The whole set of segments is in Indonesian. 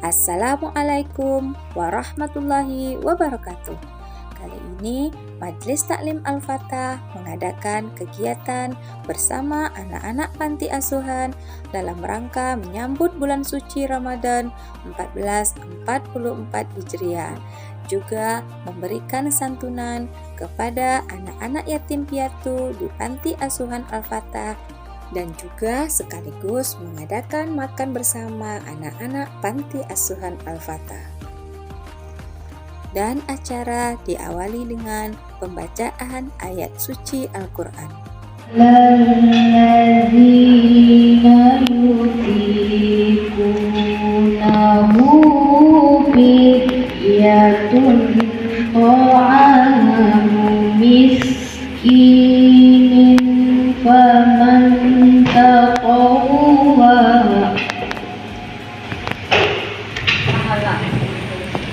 Assalamualaikum warahmatullahi wabarakatuh. Kali ini Majelis Taklim Al-Fatah mengadakan kegiatan bersama anak-anak panti asuhan dalam rangka menyambut bulan suci Ramadan 1444 Hijriah. Juga memberikan santunan kepada anak-anak yatim piatu di panti asuhan Al-Fatah dan juga sekaligus mengadakan makan bersama anak-anak panti asuhan Al-Fatah. Dan acara diawali dengan pembacaan ayat suci Al-Quran. Ladzina yutiqunahu fidyatun ta'amu miskinin faman taqawwa.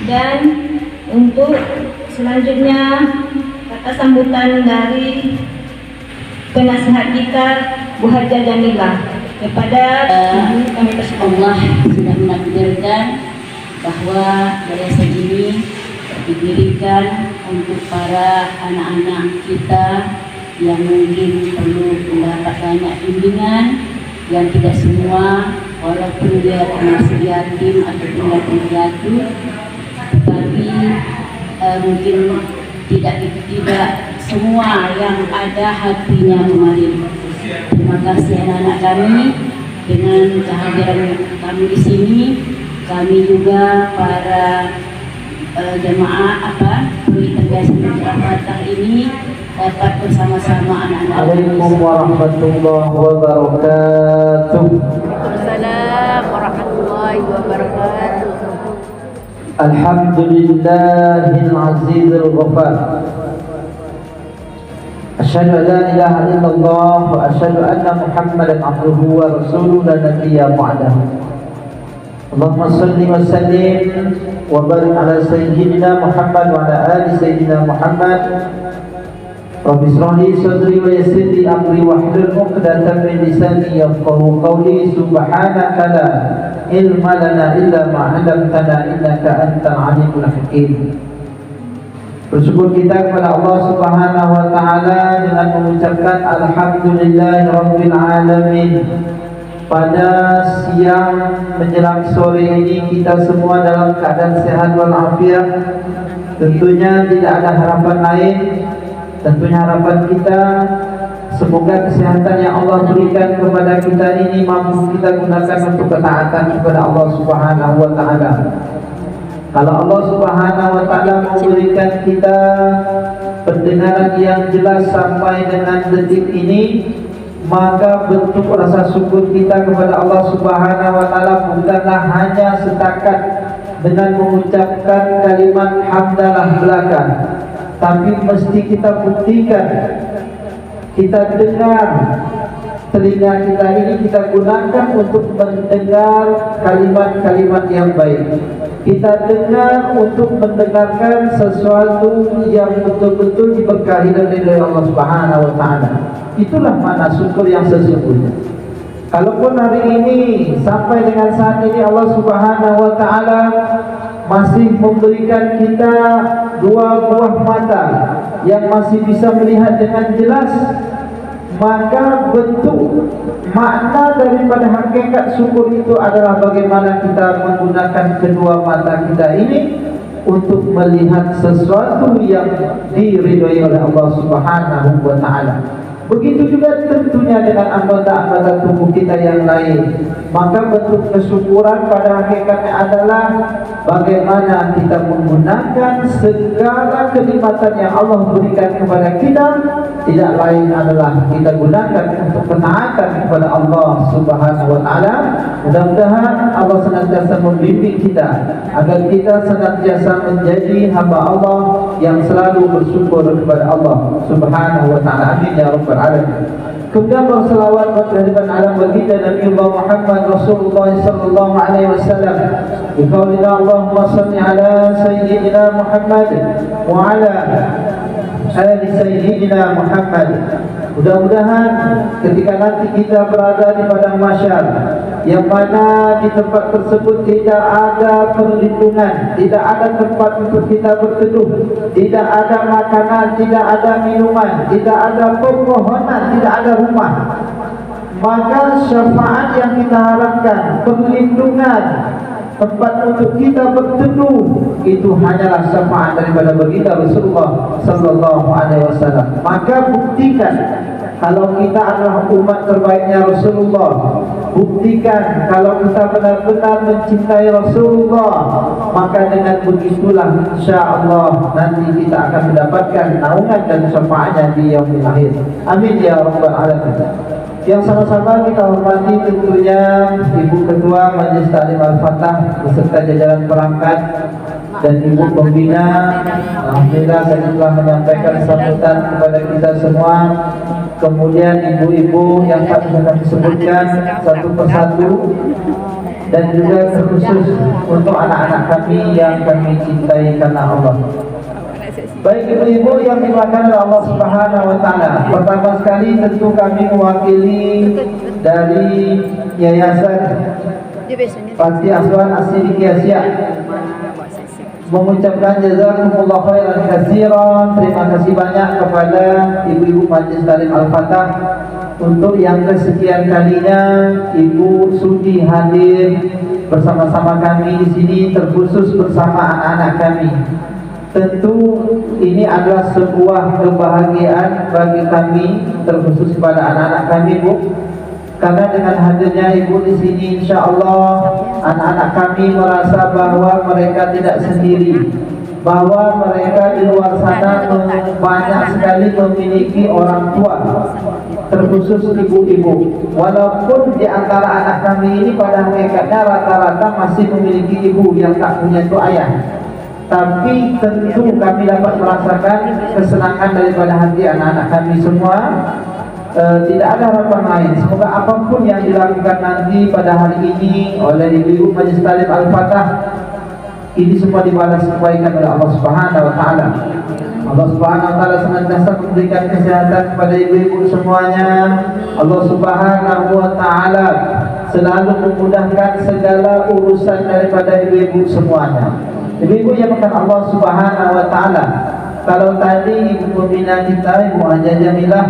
Dan untuk selanjutnya kata sambutan dari penasihat kita Bu Hajah Jamilah kepada kami tersebut. Allah sudah menakdirkan bahwa yayasan ini didirikan untuk para anak-anak kita yang mungkin perlu mendapat banyak bimbingan, yang tidak semua walaupun dia termasuk yatim ataupun yatim piatu, tetapi mungkin tidak semua yang ada hatinya kemarin. Terima kasih anak-anak kami, dengan kehadiran kami di sini, kami juga para jemaah Yayasan Al-Fatah ini dapat bersama-sama anak-anak. Assalamualaikum warahmatullahi wabarakatuh. Waalaikumsalam warahmatullahi wabarakatuh. Alhamdulillahil azizil ghafar. Asyhadu an la ilaha illallah wa asyhadu anna Muhammadan abduhu wa rasuluhu la nabiyya ba'dahu. Allahumma salli wa sallim wa barik ala sayyidina Muhammad wa ala ali sayyidina Muhammad. Rabbi ishrah li sadri wa yassir li amri wahlul 'uqdatam min lisani yafqahu qawli. Subhanaka la ilma lana illa ma 'allamtana innaka antal alimul hakim. Bersyukur kita kepada Allah Subhanahu wa taala dengan mengucapkan alhamdulillahirabbil alamin. Pada siang menjelang sore ini kita semua dalam keadaan sehat walafiat. Tentunya tidak ada harapan lain. Tentunya harapan kita semoga kesehatan yang Allah berikan kepada kita ini mampu kita gunakan untuk ketaatan kepada Allah Subhanahu wa taala. Kalau Allah Subhanahu wa taala memberikan kita pendengaran yang jelas sampai dengan detik ini, maka bentuk rasa syukur kita kepada Allah Subhanahu wa taala bukanlah hanya setakat dengan mengucapkan kalimat hamdalah belaka, tapi mesti kita buktikan, kita dengar, telinga kita ini kita gunakan untuk mendengar kalimat-kalimat yang baik. Kita dengar untuk mendengarkan sesuatu yang betul-betul diberkahi dari Allah Subhanahu wa taala. Itulah makna syukur yang sesungguhnya. Kalaupun hari ini sampai dengan saat ini Allah Subhanahu wa taala masih memberikan kita dua buah mata yang masih bisa melihat dengan jelas, maka bentuk makna daripada hakikat syukur itu adalah bagaimana kita menggunakan kedua mata kita ini untuk melihat sesuatu yang diridhai oleh Allah Subhanahu wa taala. Begitu juga tentunya dengan anggota-anggota tubuh kita yang lain. Maka bentuk kesyukuran pada hakikatnya adalah bagaimana kita menggunakan segala kenikmatan yang Allah berikan kepada kita, tidak lain adalah kita gunakan untuk ketaatan kepada Allah Subhanahu wa taala. Mudah-mudahan Allah senantiasa membimbing kita agar kita senantiasa menjadi hamba Allah yang selalu bersyukur kepada Allah Subhanahu wa taala. Amin ya rabbal alamin. Kemudian berselawat berhadapan alam baginda Nabi Muhammad Rasulullah sallallahu alaihi wasallam. Biqaulina Allahumma salli ala sayyidina Muhammad wa ala ali sayyidina Muhammad. Mudah-mudahan ketika nanti kita berada di padang mahsyar, yang mana di tempat tersebut tidak ada perlindungan, tidak ada tempat untuk kita berteduh, tidak ada makanan, tidak ada minuman, tidak ada pepohonan, tidak ada rumah. Maka syafaat yang kita harapkan, perlindungan, tempat untuk kita berteduh, itu hanyalah syafaat daripada baginda Rasulullah sallallahu alaihi wasallam. Maka buktikan kalau kita adalah umat terbaiknya Rasulullah, buktikan kalau kita benar-benar mencintai Rasulullah, maka dengan begitulah insyaallah nanti kita akan mendapatkan naungan dan syafaatnya di yaumil akhir. Amin ya rabbal alamin. Yang sama-sama kita hormati tentunya Ibu Ketua Majelis Taklim Al-Fatah beserta jajaran perangkat dan Ibu Pembina. Alhamdulillah tadi telah menyampaikan sambutan kepada kita semua. Kemudian ibu-ibu yang tadi kami sebutkan satu persatu, dan juga terkhusus untuk anak-anak kami yang kami cintai karena Allah. Baik ibu-ibu yang dimuliakan oleh Allah Subhanahu wa taala. Pertama sekali tentu kami mewakili dari Yayasan Panti Asuhan As-Siddiqiyah Siak mengucapkan jazakumullah khairan katsiran. Terima kasih banyak kepada ibu-ibu Majelis Taklim Al-Fatah untuk yang kesekian kalinya Ibu sudi hadir bersama-sama kami di sini, terkhusus bersama anak-anak kami. Tentu ini adalah sebuah kebahagiaan bagi kami, terkhusus kepada anak-anak kami, Bu. Karena dengan hadirnya Ibu di sini, insya Allah anak-anak kami merasa bahwa mereka tidak sendiri, bahwa mereka di luar sana banyak sekali memiliki orang tua, terkhusus ibu-ibu. Walaupun di antara anak kami ini pada hakikatnya rata-rata masih memiliki ibu yang tak punya itu ayah, tapi tentu kami dapat merasakan kesenangan daripada hati anak-anak kami semua. Tidak ada harapan lain. Semoga apapun yang dilakukan nanti pada hari ini oleh Ibu Majelis Taklim Al-Fatah, ini semua dibalas kebaikan oleh Allah Subhanahu wa taala. Allah Subhanahu wa taala senantiasa memberikan kesehatan kepada ibu-ibu semuanya. Allah Subhanahu wa taala selalu memudahkan segala urusan daripada ibu-ibu semuanya. Ibu-ibu yang makan Allah Subhanahu wa taala. Kalau tadi ibu pembina kita, Ibu Haja Jamilah,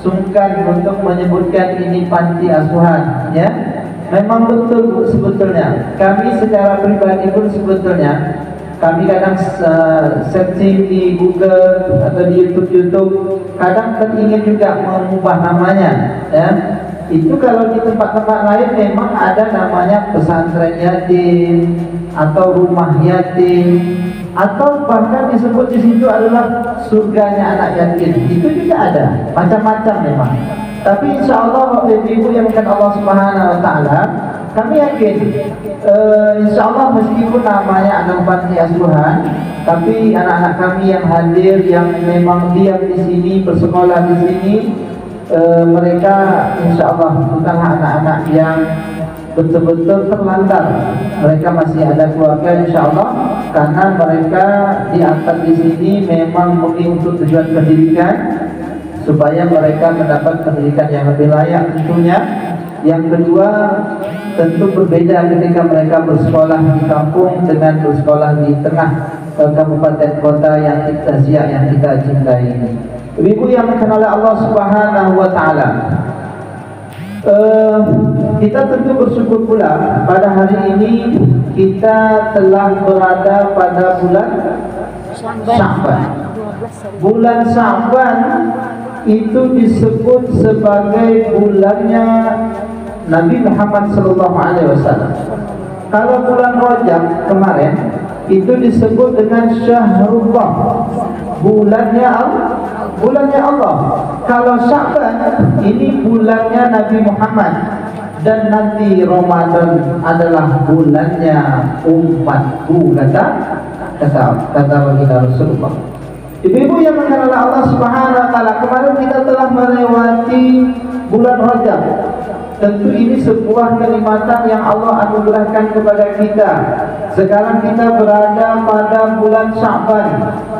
sungkan untuk menyebutkan ini panti asuhan, ya. Memang betul Bu, sebetulnya kami secara pribadi pun sebetulnya kami kadang searching di Google atau di YouTube, kadang ingin juga mengubah namanya, ya. Itu kalau di tempat-tempat lain memang ada namanya pesantren yatim atau rumah yatim, atau bahkan disebut di situ adalah surganya anak yatim. Itu juga ada, macam-macam memang. Tapi insya Allah ibu yang akan Allah Subhanahu wa taala, kami yakin insya Allah meskipun namanya anak panti asuhan, tapi anak-anak kami yang hadir yang memang diam di sini, bersekolah di sini, mereka insya Allah bukanlah anak-anak yang betul-betul terlantar. Mereka masih ada keluarga insya Allah, karena mereka diangkat di sini memang mungkin untuk tujuan pendidikan, supaya mereka mendapat pendidikan yang lebih layak tentunya. Yang kedua, tentu berbeda ketika mereka bersekolah di kampung dengan bersekolah di tengah kabupaten kota yang kita yang kita cintai ini. Ibu yang dikenal oleh Allah Subhanahu wa taala, kita tentu bersyukur pula pada hari ini kita telah berada pada bulan Sya'ban. Bulan Sya'ban itu disebut sebagai bulannya Nabi Muhammad SAW. Kalau bulan Rajab kemarin itu disebut dengan Syahrullah, bulannya Allah. Kalau Sya'ban ini bulannya Nabi Muhammad, dan nanti Ramadan adalah bulannya umatku, kata baginda Rasulullah. Ibu-ibu yang mengenal Allah Subhanahu wa taala, kemarin kita telah melewati bulan Rajab. tentu ini sebuah kenikmatan yang Allah anugerahkan kepada kita. Sekarang kita berada pada bulan Sya'ban,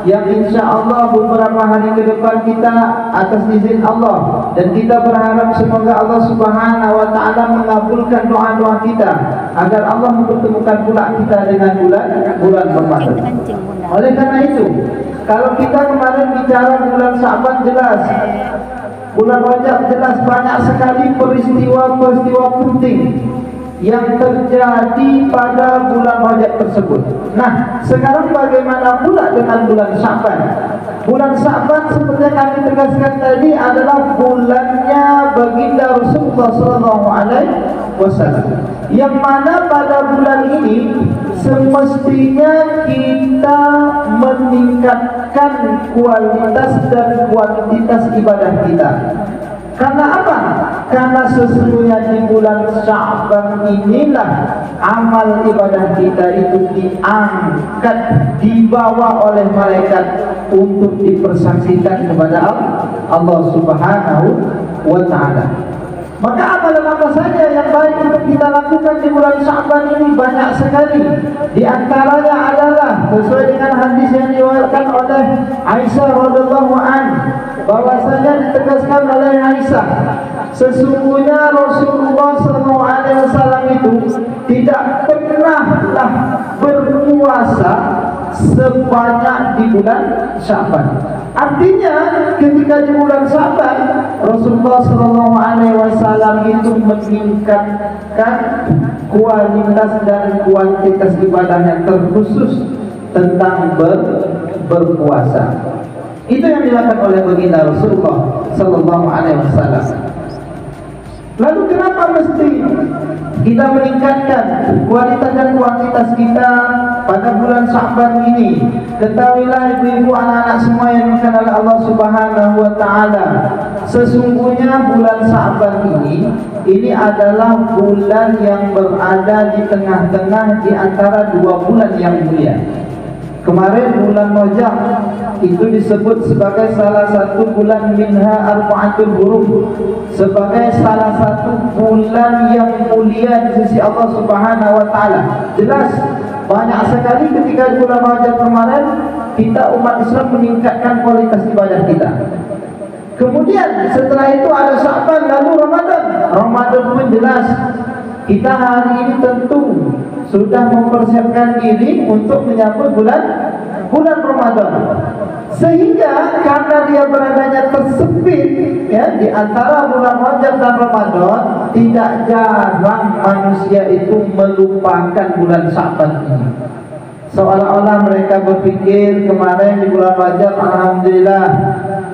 yang insya Allah beberapa hari ke depan kita atas izin Allah, dan kita berharap semoga Allah Subhanahu wa Ta'ala mengabulkan doa-doa kita agar Allah mempertemukan pula kita dengan bulan Ramadan. Oleh karena itu, kalau kita kemarin bicara bulan Sya'ban jelas, bulan Rajab jelas, banyak sekali peristiwa-peristiwa penting yang terjadi pada bulan Rajab tersebut. Nah, sekarang bagaimana pula dengan bulan Sya'ban? Bulan Sya'ban seperti yang kami tegaskan tadi adalah bulannya baginda Rasulullah SAW, yang mana pada bulan ini semestinya kita meningkatkan kualitas dan kuantitas ibadah kita. Karena apa? Karena sesungguhnya di bulan Sya'ban inilah amal ibadah kita itu diangkat, dibawa oleh malaikat untuk dipersaksikan kepada Allah Subhanahu wa Ta'ala. Maka amalan apa saja yang baik untuk kita lakukan di bulan Sya'ban ini banyak sekali. Di antaranya adalah sesuai dengan hadis yang diriwayatkan oleh Aisyah radhiyallahu anha, bahwasanya ditegaskan oleh Aisyah, sesungguhnya Rasulullah SAW itu tidak pernahlah berpuasa sebanyak di bulan Sya'ban. Artinya ketika di bulan Sya'ban Rasulullah SAW itu meningkatkan kualitas dan kuantitas ibadahnya, terkhusus tentang berpuasa. Itu yang dilakukan oleh baginda Rasulullah SAW. Lalu kenapa mesti kita meningkatkan kualitas dan kuantitas kita pada bulan Sya'ban ini? Ketahuilah ibu-ibu, anak-anak semua yang dimuliakan oleh Allah Subhanahu wa Ta'ala, sesungguhnya bulan Sya'ban ini adalah bulan yang berada di tengah-tengah di antara dua bulan yang mulia. Kemarin bulan Rajab itu disebut sebagai salah satu bulan minha arba'atul hurum, sebagai salah satu bulan yang mulia di sisi Allah Subhanahu wa Ta'ala. Jelas banyak sekali ketika di bulan Rajab kemarin kita umat Islam meningkatkan kualitas ibadah kita. Kemudian setelah itu ada Sya'ban, lalu Ramadan. Ramadan pun jelas kita hari ini tentu sudah mempersiapkan diri untuk menyambut bulan Ramadan. Sehingga karena dia beradanya tersepit ya di antara bulan Rajab dan Ramadan, tidak jarang manusia itu melupakan bulan Sya'ban ini. Seolah-olah mereka berpikir kemarin di bulan Rajab alhamdulillah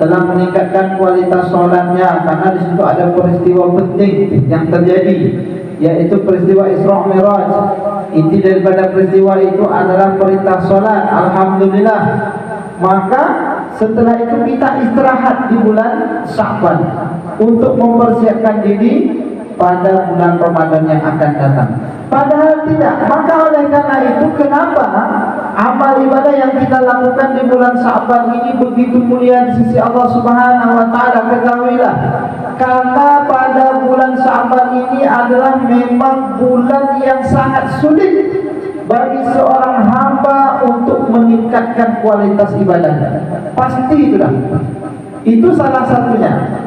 telah meningkatkan kualitas sholatnya, karena di situ ada peristiwa penting yang terjadi, yaitu peristiwa Isra Mi'raj. Inti daripada peristiwa itu adalah perintah sholat, alhamdulillah. Maka setelah itu kita istirahat di bulan Sya'ban untuk mempersiapkan diri pada bulan Ramadan yang akan datang. Padahal tidak. Maka oleh karena itu, kenapa amal ibadah yang kita lakukan di bulan Sya'ban ini begitu mulia di sisi Allah Subhanahu wa Ta'ala? Ketahuilah, karena pada bulan Sya'ban ini adalah memang bulan yang sangat sulit bagi seorang hamba untuk meningkatkan kualitas ibadahnya. Pasti itulah. Itu salah satunya.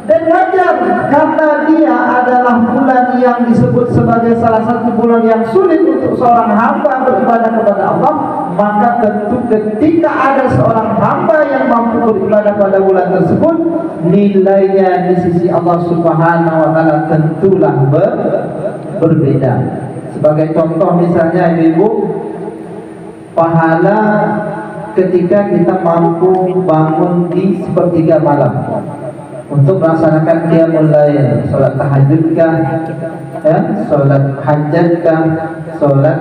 Dan wajar, karena dia adalah bulan yang disebut sebagai salah satu bulan yang sulit untuk seorang hamba beribadah kepada Allah. Maka tentu ketika ada seorang hamba yang mampu beribadah pada bulan tersebut, nilainya di sisi Allah Subhanahu wa Ta'ala tentulah berbeda. Sebagai contoh misalnya ibu, pahala ketika kita mampu bangun di sepertiga malam untuk melaksanakan qiyamul lail, salat tahajudkah, ya, salat hajatkah, salat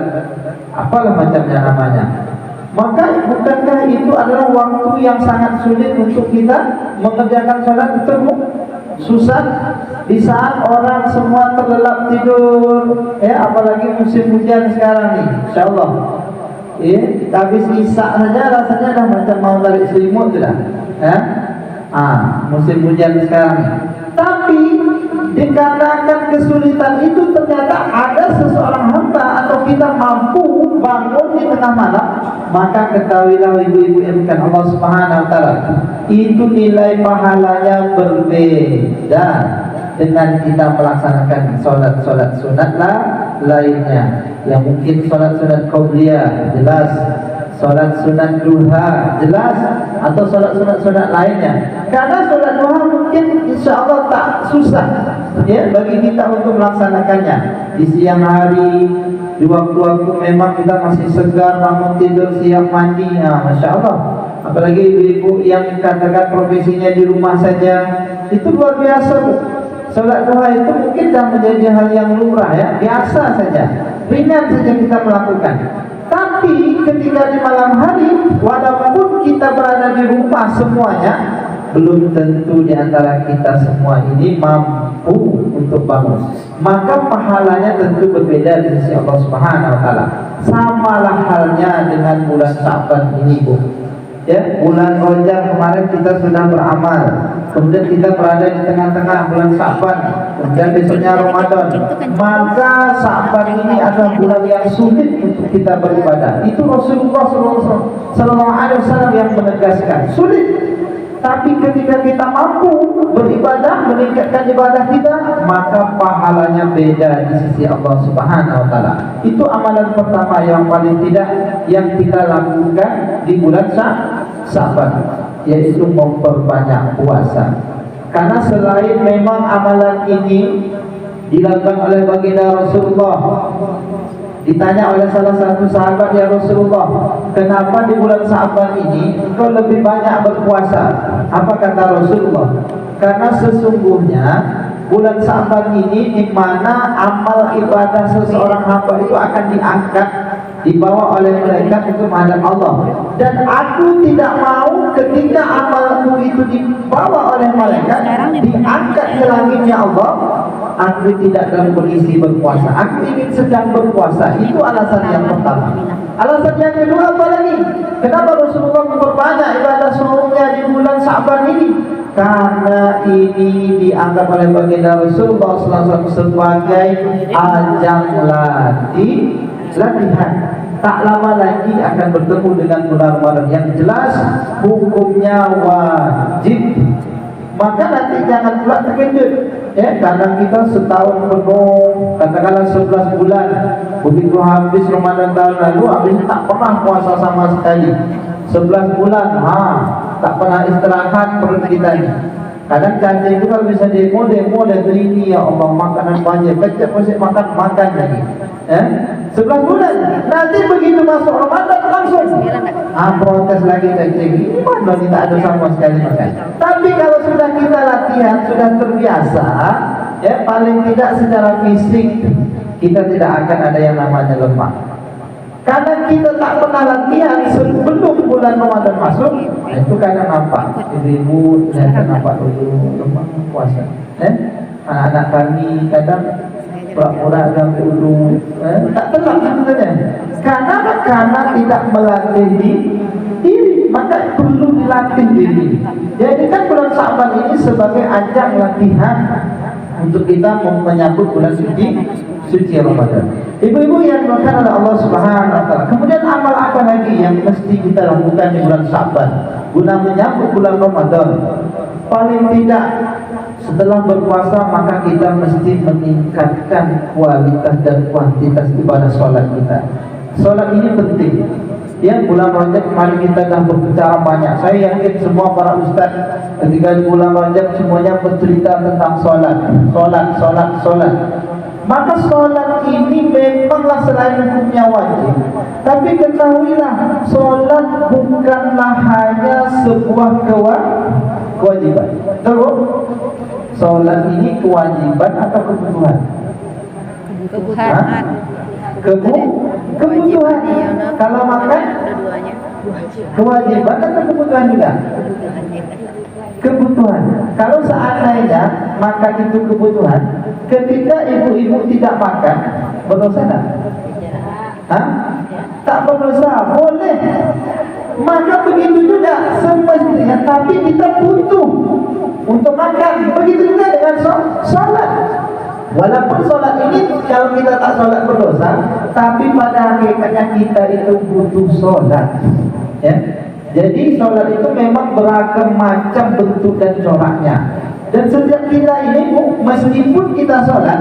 apalah macamnya namanya. Maka bukankah itu adalah waktu yang sangat sulit untuk kita mengerjakan salat itu? Susah di saat orang semua terlelap tidur, ya, apalagi musim hujan sekarang nih, insyaallah. Ya, habis isya saja rasanya dah macam mau tarik selimut sudah, ya. Musim hujan sekarang. Tapi dikarenakan kesulitan itu ternyata ada seseorang hamba atau kita mampu bangun di tengah malam, maka ketahuilah ibu-ibu yang bukan Allah Subhanahu wa taala, itu nilai pahalanya berbeda dengan kita melaksanakan solat-solat sunat lainnya. Yang mungkin solat-solat qabliyah jelas, solat sunat duha jelas, atau solat sunat lainnya. Karena solat duha mungkin insya Allah tak susah ya bagi kita untuk melaksanakannya di siang hari, di waktu-waktu memang kita masih segar, bangun tidur, siap mandi, masya Allah. Apalagi ibu-ibu yang katakan profesinya di rumah saja, itu luar biasa Bu. Solat duha itu mungkin dah menjadi hal yang lumrah ya, biasa saja, ringan saja kita melakukan. Tapi ketika di malam hari, walaupun kita berada di rumah semuanya, belum tentu di antara kita semua ini mampu untuk bangun. Maka pahalanya tentu berbeda di sisi Allah Subhanahu wa taala. Samalah halnya dengan bulan Sya'ban ini Bu. Ya, bulan Rajab kemarin kita sudah beramal. Kemudian kita berada di tengah-tengah bulan Sya'ban, kemudian besoknya Ramadan. Maka Sya'ban ini adalah bulan yang sulit untuk kita beribadah. Itu Rasulullah SAW yang menegaskan, sulit. Tapi ketika kita mampu beribadah, meningkatkan ibadah kita, maka pahalanya beda di sisi Allah Subhanahu wa taala. Itu amalan pertama yang paling tidak yang kita lakukan di bulan Sya'ban, yaitu memperbanyak puasa. Karena selain memang amalan ini dilakukan oleh baginda Rasulullah, ditanya oleh salah satu sahabat, ya Rasulullah, kenapa di bulan Sya'ban ini engkau lebih banyak berpuasa? Apa kata Rasulullah? Karena sesungguhnya bulan Sya'ban ini di mana amal ibadah seseorang hamba itu akan diangkat, dibawa oleh malaikat untuk menghadap Allah. Dan aku tidak mau ketika amalku itu dibawa oleh malaikat, diangkat ke langitnya Allah, aku tidak dalam kondisi berpuasa. Aku ingin sedang berpuasa. Itu alasan yang pertama. Alasan yang kedua apa lagi? Kenapa Rasulullah memperbanyak ibadah sunnahnya di bulan Sya'ban ini? Karena ini dianggap oleh baginda Rasulullah SAW sebagai ajang latihan. Tak lama lagi akan bertemu dengan bulan Ramadan yang jelas hukumnya wajib. Maka nanti jangan pula terkejut ya, karena kita setahun penuh, katakanlah 11 bulan, begitu habis Ramadan tahun lalu, habis tak pernah puasa sama sekali. 11 bulan, tak pernah istirahat perut kita ini. Kadang cacing itu kalau bisa demo dan ini, ya Allah, makanan banyak, kecap masih makan lagi. 11 bulan, nanti begitu masuk Ramadan langsung protes lagi cacing. Gimana kita ada sama sekali makan. Tapi kalau sudah kita latihan, sudah terbiasa, ya paling tidak secara fisik kita tidak akan ada yang namanya lemah. Karena kita tak pernah latihan sebelum bulan Ramadan masuk, itu kadang nampak ibu-ibu saya nampak dulu lemah puasa. Anak-anak kami kadang pura-pura agak dulu, tak tenang sebenarnya. Karena tidak melatih diri, maka perlu dilatih diri. Jadi kan bulan Sya'ban ini sebagai ajang latihan untuk kita menyambut bulan suci Ramadan. Ibu-ibu yang dimuliakan oleh Allah Subhanahu wa taala. Kemudian amal apa lagi yang mesti kita lakukan di bulan Sya'ban guna menyambut bulan Ramadan? Paling tidak setelah berpuasa maka kita mesti meningkatkan kualitas dan kuantitas ibadah sholat kita. Sholat ini penting. Ya, bulan Rajab kemarin kita dah berbicara banyak. Saya yakin semua para ustaz ketika di bulan Rajab semuanya bercerita tentang sholat. Maka sholat ini memanglah selain hukumnya wajib, tapi ketahuilah sholat bukanlah hanya sebuah kewajiban. Betul? Sholat ini kewajiban atau kebutuhan? Kebutuhan. Kalau makan kewajiban atau kebutuhan juga? Kebutuhan. Kalau seandainya makan itu kebutuhan, ketika ibu-ibu tidak makan, berdosa tak? Tak berdosa, boleh. Maka begitu juga semestinya, tapi kita butuh untuk makan. Begitu juga dengan sholat. Walaupun sholat ini kalau kita tak sholat berdosa, tapi pada hakikatnya kita itu butuh sholat. Ya. Jadi sholat itu memang beragam macam bentuk dan coraknya. Dan setiap kita ini meskipun kita sholat,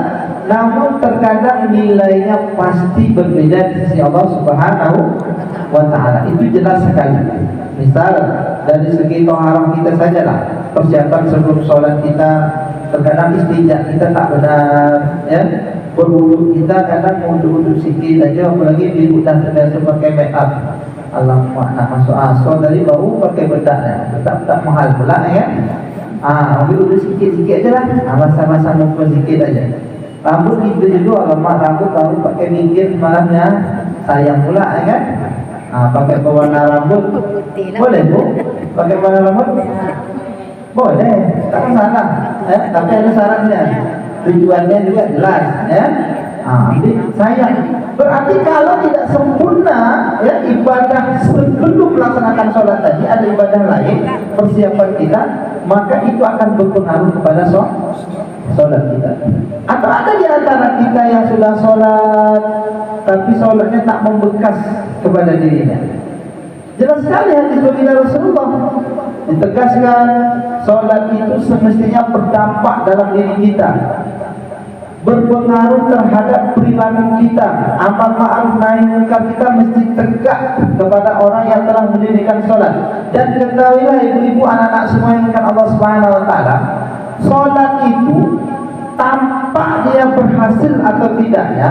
namun terkadang nilainya pasti berbeda di sisi Allah Subhanahu wa Ta'ala. Itu jelas sekali. Misal dari segi toharah kita sajalah, persiapan sebelum sholat kita, terkadang istinja kita tak benar, ya. Berwudu kita kadang mau wudu sikit aja, apalagi ibu dah terbiasa pakai make up. Alamak, nak masuk asal dari baru pakai bedak, bedak mahal pula, ya. Ambil wudu sikit-sikit aja lah, masa-masa muka sikit aja. Rambut kita juga, alamak rambut baru pakai minggir malamnya, sayang pula, ya kan. Pakai pewarna rambut boleh bu? Pakai pewarna rambut boleh, tak masalah, ya. Tapi ada syaratnya, tujuannya juga jelas, ya. Jadi sayang. Berarti kalau tidak sempurna, ya, ibadah sebelum melaksanakan sholat tadi ada ibadah lain persiapan kita, maka itu akan berpengaruh kepada sholat kita. Atau ada di antara kita yang sudah sholat tapi sholatnya tak membekas kepada dirinya. Jelas sekali hadis baginda Rasulullah ditegaskan sholat itu semestinya berdampak dalam diri kita, berpengaruh terhadap perilaku kita. Amal ma'ruf nahi munkar kita mesti tegak kepada orang yang telah mendirikan sholat. Dan ketahuilah ibu-ibu, anak-anak semua yang akan Allah Subhanahu wa Ta'ala, sholat itu tampak dia berhasil atau tidaknya,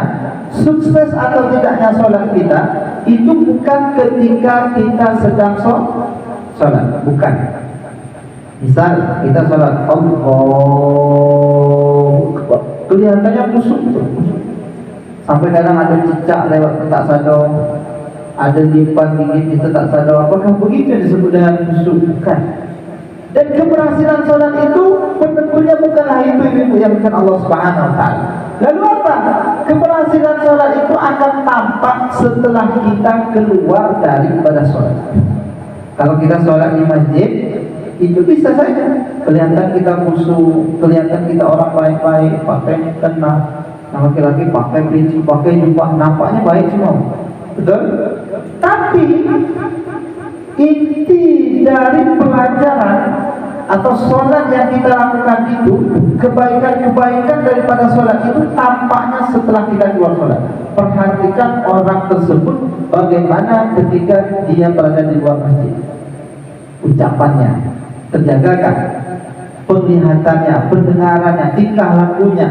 sukses atau tidaknya sholat kita, itu bukan ketika kita sedang sholat, bukan. Misal kita sholat Allahu Akbar, kelihatannya musuh, sampai kadang ada cicak lewat tak sadar, ada lipan gigit kita tak sadar. Apakah begitu disebut dengan musuh? Bukan. Dan keberhasilan sholat itu penentunya bukanlah itu yang bukan Allah Subhanahu wa Ta'ala. Lalu apa? Keberhasilan sholat itu akan tampak setelah kita keluar daripada sholat. Kalau kita sholat di masjid, itu bisa saja kelihatan kita khusyuk, kelihatan kita orang baik-baik, pakai mukena, laki-laki pakai peci, pakai jubah, nampaknya baik semua, betul? Tapi inti dari pelajaran atau sholat yang kita lakukan itu, kebaikan-kebaikan daripada sholat itu tampaknya setelah kita keluar sholat. Perhatikan orang tersebut bagaimana ketika dia berada di luar masjid, ucapannya terjagakan, penglihatannya, pendengarannya, tingkah lakunya.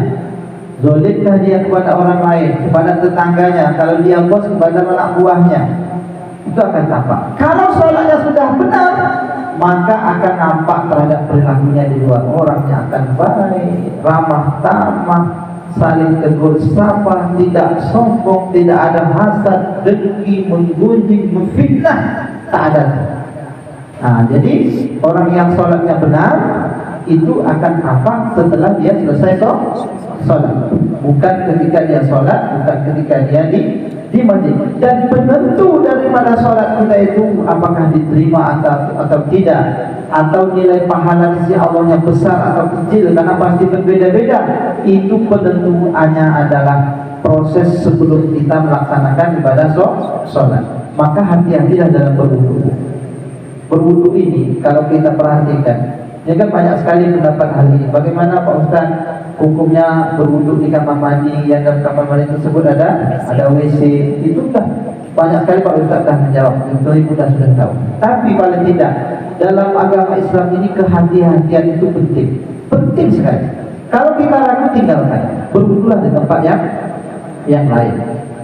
Zolimkah dia kepada orang lain, kepada tetangganya, kalau dia bos kepada anak buahnya, itu akan tampak. Kalau sholatnya sudah benar, maka akan nampak terhadap perilakunya di luar. Orangnya akan baik, ramah tamah, saling tegur sapa, tidak sombong, tidak ada hasad, dengki, menggunjing, memfitnah, tak ada. Jadi orang yang sholatnya benar itu akan nampak setelah dia selesai sholat, bukan ketika dia sholat, bukan ketika dia di masjid. Dan penentu daripada sholat kita itu apakah diterima atau tidak, atau nilai pahala di sisi Allahnya besar atau kecil, karena pasti berbeda-beda. Itu penentuannya adalah proses sebelum kita melaksanakan ibadah sholat. Maka hati-hatilah dalam berwudu. Berwudu ini kalau kita perhatikan, ya kan banyak sekali pendapat hal ini. Bagaimana Pak Ustaz hukumnya berwudu di kamar mandi, yang dalam kamar mandi tersebut ada WC? Itu dah banyak sekali Pak Ustaz dah menjawab, itu ibu dah sudah tahu. Tapi paling tidak dalam agama Islam ini kehati-hatian itu penting sekali. Kalau kita ragu, tinggalkan, berwudulah di tempat yang lain.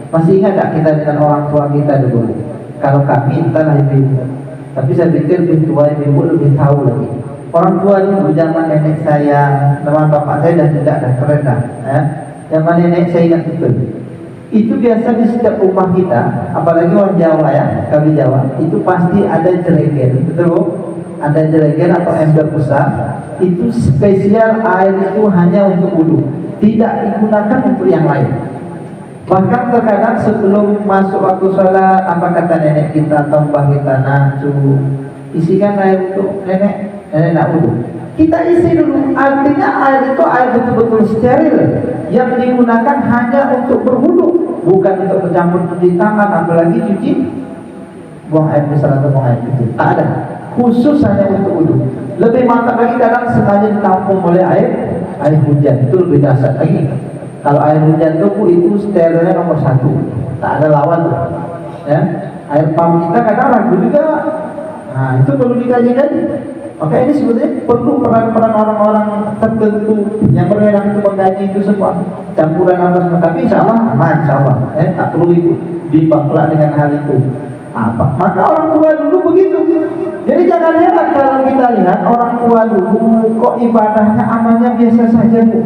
Masih ingat tak kita dengan orang tua kita dulu? Kalau kami entahlah ibu, tapi saya pikir lebih tua ibu lebih tahu lagi. Orang tua dulu zaman nenek saya, zaman bapak saya dah keren dah. Zaman nenek saya ingat betul. Itu biasa di setiap rumah kita, apalagi orang Jawa ya, kami Jawa, itu pasti ada jerigen, betul bu? Ada jerigen atau ember besar. Itu spesial air itu hanya untuk wudu, tidak digunakan untuk yang lain. Bahkan terkadang sebelum masuk waktu sholat, apa kata nenek kita atau mbah kita, nacu, isikan air untuk nenek nak wudu. Kita isi dulu, artinya air itu air betul-betul steril, yang digunakan hanya untuk berwudu, bukan untuk mencampur cuci tangan, apalagi cuci buang air besar atau buang air kecil. Tak ada, khusus hanya untuk wudu. Lebih mantap lagi kadang sengaja ditampung oleh air hujan, itu lebih dahsyat lagi. Kalau air hujan itu sterilnya nomor 1, tak ada lawan tuh. Ya, air pump kita kadang ragu juga. Nah, itu perlu dikaji-kaji. Maka ini sebenarnya perlu peran-peran orang-orang tertentu yang berwenang itu mengkaji itu semua campuran apa semua. Tapi insya Allah aman, insya Allah. Tak perlu itu dibangklak dengan hal itu. Apa? Maka orang tua dulu begitu. Jadi jangan heran kalau kita lihat orang tua dulu kok ibadahnya amalnya biasa saja, Bu.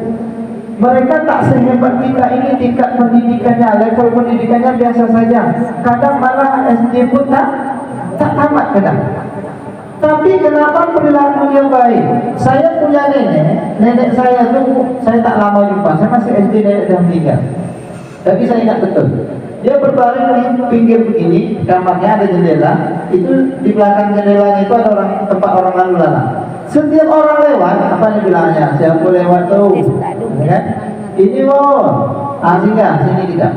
Mereka tak sehebat kita ini, tingkat pendidikannya, level pendidikannya biasa saja. Kadang malah SD pun tak tamat kadang. Tapi kenapa perilakunya baik? Saya punya nenek saya tuh, saya tak lama jumpa, saya masih SD, nenek dah meninggal. Tapi saya ingat betul, dia berbaring di pinggir begini, kamarnya ada jendela, itu di belakang jendelanya itu ada tempat orang lalu lalang. Setiap orang lewat, apa nih bilangnya? Siapa lewat tuh? Ya? Ini sini tidak.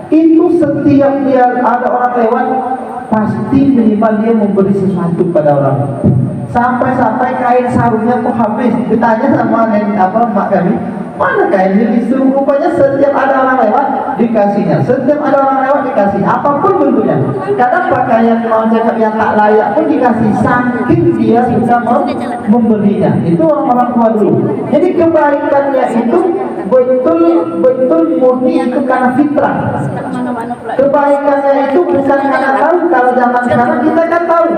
Itu setiap dia ada orang lewat, pasti minimal dia memberi sesuatu pada orang. Sampai kain sarungnya kok habis. Ditanya sama mak kami, mana kainnya? Disuruh. Rupanya setiap ada orang lewat dikasihnya. Setiap ada orang lewat dikasih, apapun bentuknya. Kadang pakaian mau cakap yang tak layak pun dikasih, saking dia sudah membelinya. Itu orang-orang tua dulu. Jadi kebaikannya itu betul murni itu karena fitrah. Kebaikannya itu bukan karena tahu. Kalau zaman sekarang kita kan tahu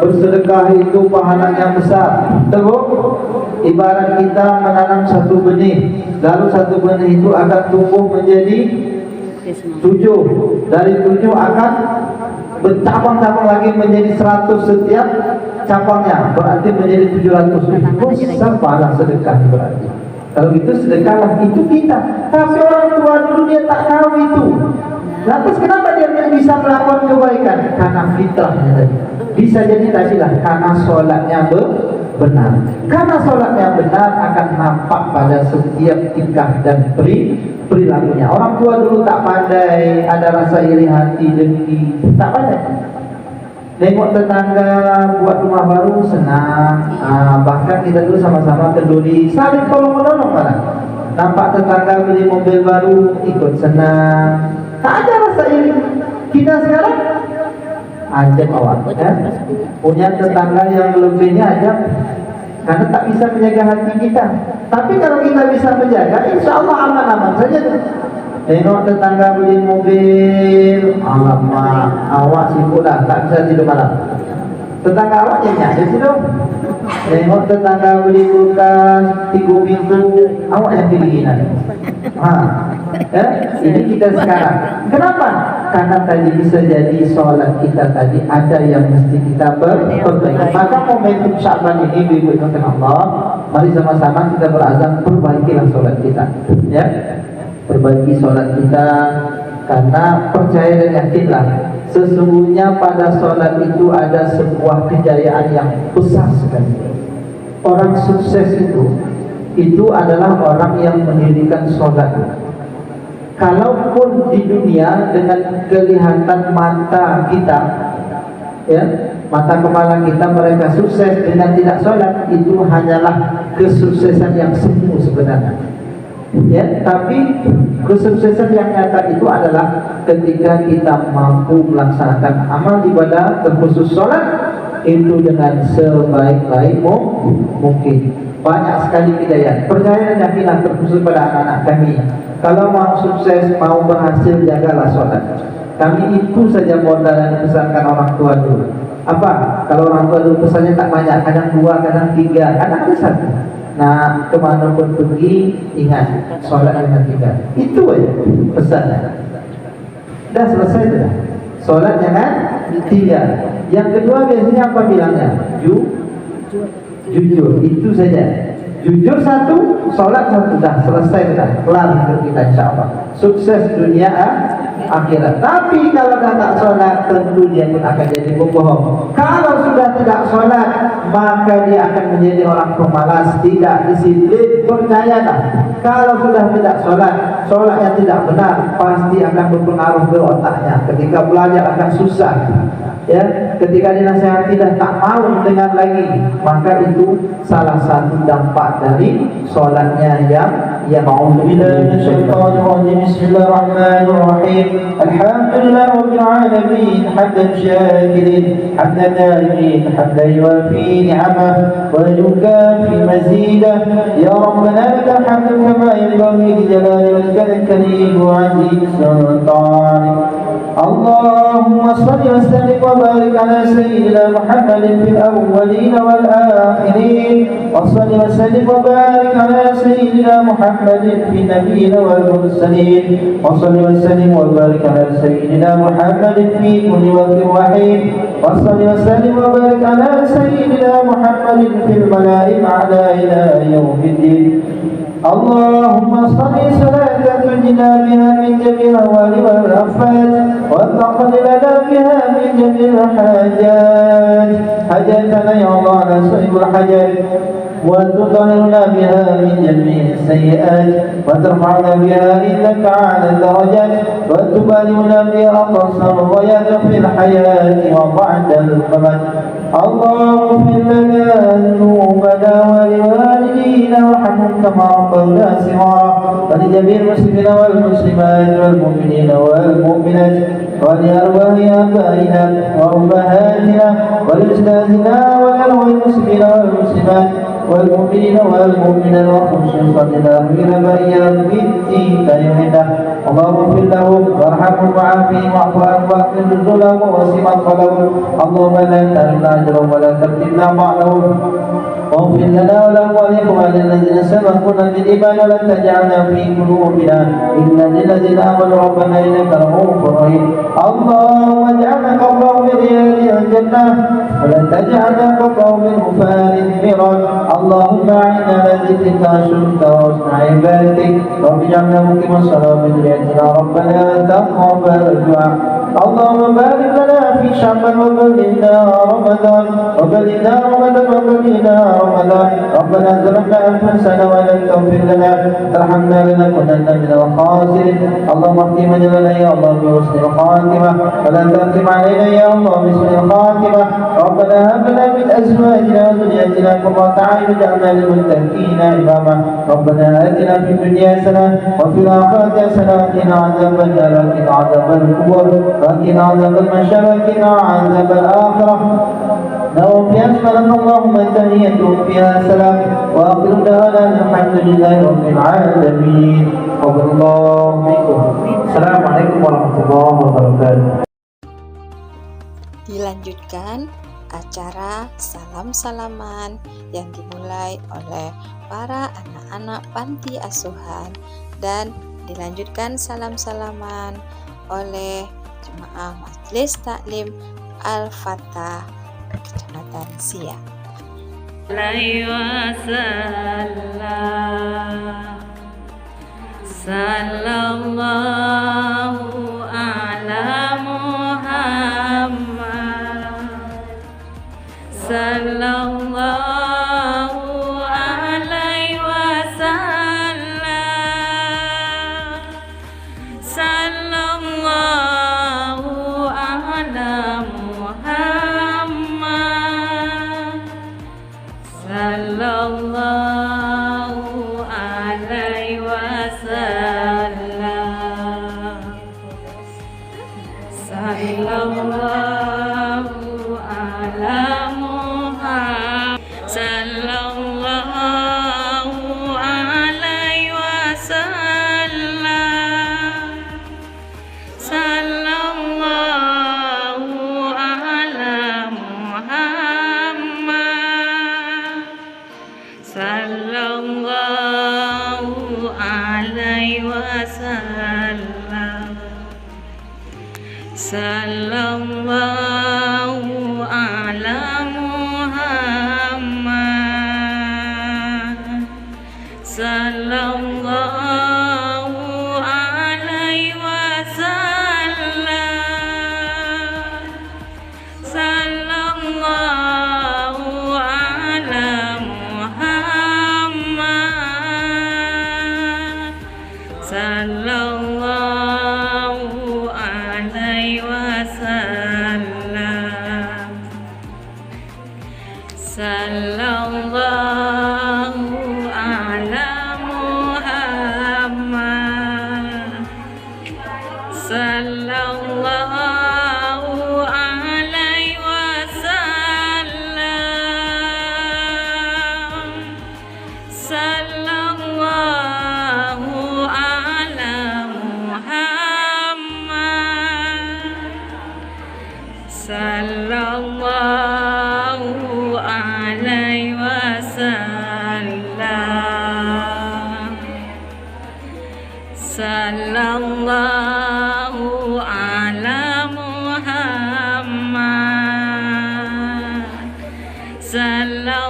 bersedekah itu pahalanya besar. Terus ibarat kita menanam satu benih, lalu satu benih itu akan tumbuh menjadi 7. Dari 7 akan bercabang-cabang lagi menjadi 100 setiap cabangnya, berarti menjadi 700. Besar pahala sedekah berarti. Kalau itu sedekahlah itu kita. Tapi orang tua dulu dia tak tahu itu. Lantas kenapa dia bisa melakukan kebaikan? Karena fitrahnya tadi. Bisa jadi tadilah karena sholatnya benar. Karena sholatnya benar akan nampak pada setiap tingkah dan perilakunya. Orang tua dulu tak pandai, ada rasa iri hati, dengki, tak pandai. Nengok tetangga buat rumah baru senang, bahkan kita dulu sama-sama kenduri, saling tolong-menolong malah. Nampak tetangga beli mobil baru ikut senang, tak ada rasa iri. Kita sekarang ajab awak, ya? Punya tetangga yang lebihnya ajab, karena tak bisa menjaga hati kita. Tapi kalau kita bisa menjaga, insya Allah aman-aman saja. Tengok tetangga beli mobil, alamak, awak sibuk dah, tak bisa tidur malam. Tetangga awak yang ada sih dong. Tengok tetangga beli kulkas 3 pintu, awak yang kedinginan. Ini kita sekarang. Kenapa? Karena tadi bisa jadi sholat kita tadi ada yang mesti kita perbaiki. Maka momentum Sya'ban ini dibuatkan Allah. Mari sama-sama kita berazam perbaikilah sholat kita. Ya. Perbaiki sholat kita, karena percaya dan yakinlah sesungguhnya pada sholat itu ada sebuah kejayaan yang besar sekali. Orang sukses itu adalah orang yang mendirikan sholat. Kalaupun di dunia dengan kelihatan mata kita, ya, mata kepala kita mereka sukses dengan tidak sholat, itu hanyalah kesuksesan yang semu sebenarnya. Ya, tapi kesuksesan yang nyata itu adalah ketika kita mampu melaksanakan amal ibadah terkhusus sholat itu dengan sebaik-baik mungkin. Banyak sekali kejayaan. Percaya dan yakinlah terkhusus pada anak-anak kami. Kalau mau sukses, mau berhasil, jagalah sholat. Kami itu saja modal yang dipesankan orang tua dulu. Apa? Kalau orang tua dulu pesannya tak banyak, kadang 2, kadang 3, kadang 1. Nah, kemanapun pergi, ingat sholat dengan 3. Itu aja pesannya. Dah selesai sudah. Sholat dengan 3. Yang kedua biasanya apa bilangnya? Jujur. Itu saja. Jujur 1, sholat 1, dah selesai sudah. Kelar hidup kita insya Allah. Sukses dunia akhirat. Tapi kalau dah tak solat, tentu dia pun akan jadi pembohong. Kalau sudah tidak solat, maka dia akan menjadi orang pemalas, tidak disiplin. Percayalah, kalau sudah tidak solat, solatnya tidak benar, pasti akan berpengaruh ke otaknya. Ketika belajar akan susah, ya. Ketika dinasihati dah tak mau dengar lagi, maka itu salah satu dampak dari solatnya yang Bismillahirrahmanirrahim. Alhamdulillah rabbil alamin, hamdan syakirin, hamdan na'imin, hamdan yuwafi ni'amah wa yukafi mazidah. Ya Rabbana lakal hamdu kama yanbaghi li jalali wajhikal karim wa 'azimi sultanik. Allahumma salli wa sallim wa barik ala sayyidina Muhammadin fil awwalin wal akhirin, wa salli wa sallim wa barik ala sayyidina Muhammadin fil nabiyyin wal mursalin, wa salli wa sallim wa barik ala sayyidina Muhammadin fi kulli waqtin wa hin, wa salli wa sallim wa barik ala sayyidina Muhammadin fil mala'i a'la ila yaumiddin. Allahumma salli salatan tunjina biha min jami'il ahwali wal afat, wa taqdi lana biha min jami'il hajat. Hajatana ya Allah ala sahibul hajat, wa tutahhirna biha min jami'is sayyi'at, wa tarfa'na biha innaka 'ala darajat, wa tubalighuna biha aqsal ghayat fil hayati wa ba'da al-mamat. اللهم اغفر لنا ذنوبنا ولوالدينا وارحمهم كما ربونا صغارا، ولجميع المسلمين والمسلمات والمؤمنين والمؤمنات، ولأرواح آبائنا وأمهاتنا ولأجدادنا ولأرواح المسلمين والمسلمات والمؤمنين والمؤمنات وخصوصا الأخير بأيام الدين يومنا. اللهم اغفر لهم وارحمهم وعافهم واعف عنهم واكرم نزلهم ووسع مدخلهم. اللهم لا تحرمنا أجرهم ولا تفتنا بعدهم، واغفر لنا ولهم ولإخواننا الذين سبقونا بالإيمان ولا تجعلنا في قلوبنا إلا للذين آمنوا ربنا إنك رؤوف رحيم. اللهم اجعلنا قبره من رياض الجنة ولا تجعلنا قبره من غفار النيران. اللهم أعنا على ذكرك وشكرك وحسن عبادتك، رب اجعلنا مقيم الصلاة بذريتنا ربنا تقبل الدعاء. اللهم بارك لنا في شعبان وبلغنا رمضان وبلغنا رمضان. ربنا ظلمنا أنفسنا وإن لم تغفر لنا وترحمنا لنكونن من الخاسرين. اللهم اختم لنا يا الله بحسن الخاتمة، ولا تختم علينا يا الله بسوء الخاتمة. ربنا هب لنا من أزواجنا وذرياتنا قرة أعين واجعلنا للمتقين إماما. ربنا آتنا في الدنيا حسنة وفي الآخرة حسنة وقنا عذاب النار وقنا عذاب القبور وقنا عذاب المحشر وقنا عذاب الآخرة. لهم فيها سبحانك اللهم تحيتهم فيها سلام وآخر دعوانا الحمد لله رب العالمين. الله بكم. السلام عليكم ورحمة الله وبركاته. Dilanjutkan acara salam-salaman yang dimulai oleh para anak-anak panti asuhan dan dilanjutkan salam-salaman oleh jemaah Majelis Taklim Al-Fatah Kecamatan Siak. Sallallahu ala Muhammad, sallallahu alaihi wasallam, sallallahu ala Muhammad, sallallahu alaihi wasallam, sallallahu ala Muhammad, sallallahu alaihi wasallam, sallallahu ala Muhammad, sallallahu alaihi wasallam, sallallahu ala Muhammad, sallallahu alaihi wasallam. sallallahu alaihi wasallam, sallallahu ala Muhammad, sallallahu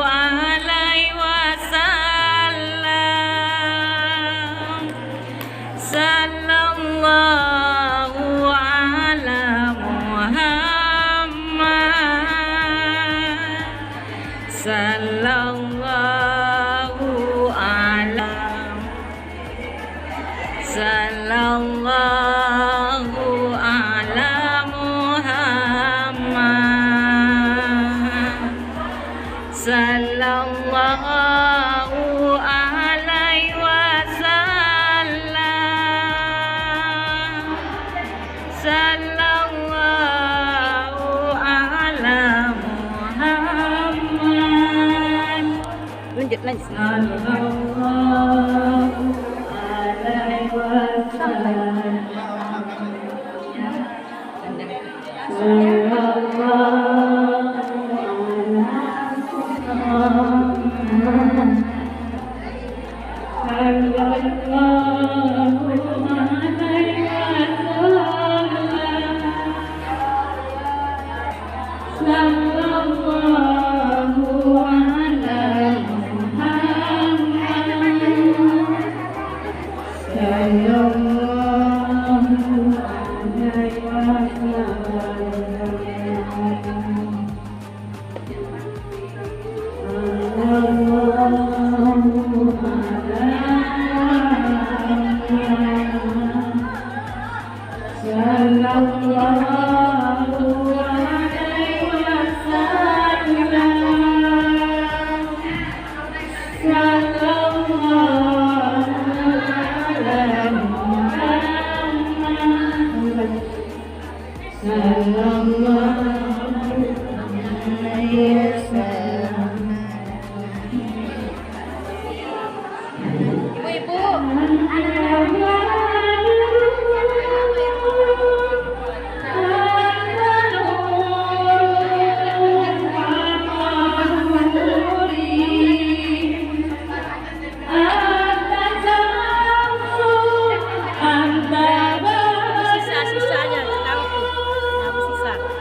alaihi wasallam, sallallahu ala Muhammad, sallallahu ala, sallallahu ala Muhammad, sallallahu alaihi wasallam, sallallahu ala Muhammad. Lanjut. Sallallahu alaihi wasallam.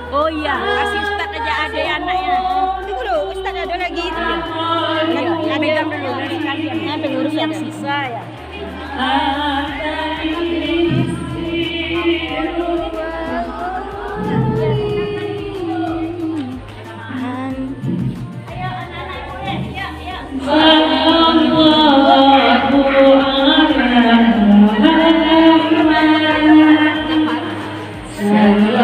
Oh iya, kasih Ustaz aja ada anaknya. Tunggu dulu, Ustaz ada lagi itu ya. Pegang dulu dari sekalian. Ngurus yang sisa ya. Sallallahu